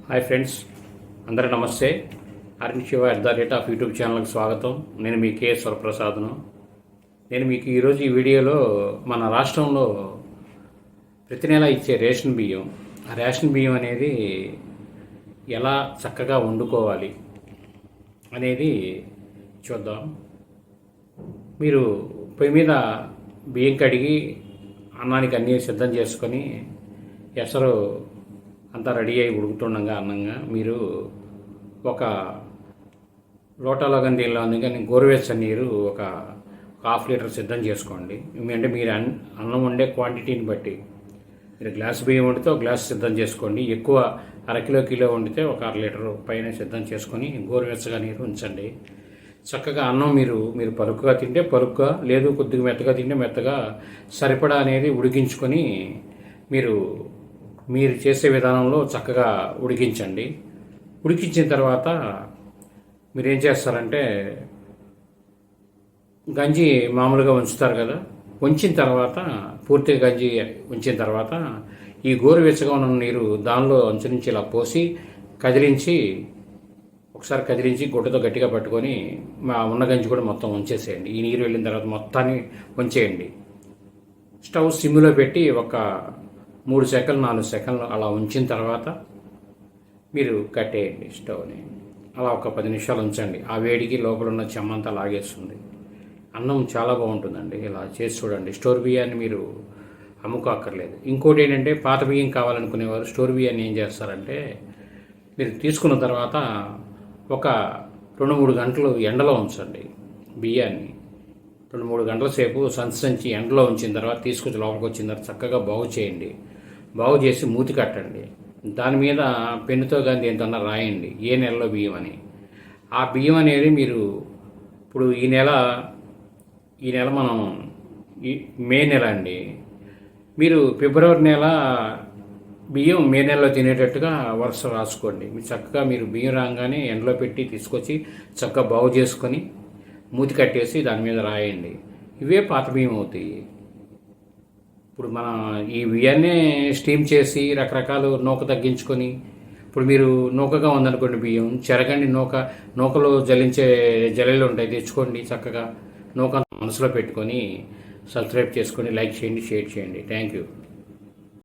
Hi friends, అందరూ నమస్తే. Arun Shiva @ YouTube ఛానల్కి స్వాగతం. నేను మీ కే స్వరప్రసాద్ను. నేను మీకు ఈరోజు ఈ వీడియోలో మన రాష్ట్రంలో ప్రతి నెల ఇచ్చే రేషన్ బియ్యం, ఆ రేషన్ బియ్యం అనేది ఎలా చక్కగా వండుకోవాలి అనేది చూద్దాం. మీరు పొయ్యి మీద బియ్యం కడిగి అన్నానికి అన్నీ సిద్ధం చేసుకొని ఎసరు అంతా రెడీ అయి ఉడుకుతుండగా అన్నంగా మీరు ఒక లోటాలో కానీ దీనిలో అందుకని గోరువెచ్చని నీరు ఒక 1/2 లీటర్ సిద్ధం చేసుకోండి. అంటే మీరు అన్నం వండే క్వాంటిటీని బట్టి మీరు గ్లాస్ బియ్యం వండితే ఒక గ్లాస్ సిద్ధం చేసుకోండి. ఎక్కువ కిలో వండితే ఒక 1/2 లీటర్ పైన సిద్ధం చేసుకొని గోరువెచ్చగా నీరు ఉంచండి. చక్కగా అన్నం మీరు పలుకుగా తింటే పలుకుగా, లేదు కొద్దిగా మెత్తగా తింటే మెత్తగా సరిపడా అనేది ఉడికించుకొని మీరు చేసే విధానంలో చక్కగా ఉడికించండి. ఉడికించిన తర్వాత మీరు ఏం చేస్తారంటే గంజి మామూలుగా ఉంచుతారు కదా, ఉంచిన తర్వాత పూర్తిగా గంజి ఉంచిన తర్వాత ఈ గోరువెచ్చగా ఉన్న నీరు దానిలో అంచునుంచి ఇలా పోసి ఒకసారి కదిలించి గుడ్డతో గట్టిగా పట్టుకొని ఉన్న గంజి కూడా మొత్తం ఉంచేసేయండి. ఈ నీరు వెళ్ళిన తర్వాత మొత్తాన్ని ఉంచేయండి. స్టవ్ సిమ్లో పెట్టి ఒక 3 సెకండ్లు 4 సెకండ్లు అలా ఉంచిన తర్వాత మీరు కట్టేయండి స్టవ్ని. అలా ఒక 10 నిమిషాలు ఉంచండి. ఆ వేడికి లోపల ఉన్న చెమ్మంతా లాగేస్తుంది. అన్నం చాలా బాగుంటుందండి. ఇలా చేసి చూడండి. స్టోర్ బియ్యాన్ని మీరు అమ్ముకోక్కర్లేదు. ఇంకోటి ఏంటంటే పాత బియ్యం కావాలనుకునేవారు స్టోర్ బియ్యాన్ని ఏం చేస్తారంటే మీరు తీసుకున్న తర్వాత ఒక 2-3 గంటలు ఎండలో ఉంచండి. బియ్యాన్ని 2-3 గంటల సేపు సంచి ఎండలో ఉంచిన తర్వాత తీసుకొచ్చి లోపలికి వచ్చిన తర్వాత చక్కగా బాగు చేయండి. బాగు చేసి మూతి కట్టండి. దాని మీద పెన్నుతో కానీ దేంతన్నా రాయండి ఏ నెలలో బియ్యం అని. ఆ బియ్యం అనేది మీరు ఇప్పుడు ఈ నెల మనం మే నెల అండి. మీరు ఫిబ్రవరి నెల బియ్యం మే నెలలో తినేటట్టుగా వరుస రాసుకోండి. చక్కగా మీరు బియ్యం రాగానే ఎండలో పెట్టి తీసుకొచ్చి చక్కగా బాగు చేసుకొని మూతి కట్టేసి దాని మీద రాయండి. ఇవే పాత బియ్యం అవుతాయి. ఇప్పుడు మన ఈ బియ్యాన్నే స్టీమ్ చేసి రకరకాలు నూక తగ్గించుకొని, ఇప్పుడు మీరు నూకగా ఉందనుకోండి బియ్యం చెరగండి. నూకలో జలించే జల్లెలు ఉంటాయి, తెచ్చుకోండి. చక్కగా నూక మనసులో పెట్టుకొని సబ్స్క్రైబ్ చేసుకొని లైక్ చేయండి, షేర్ చేయండి. Thank you.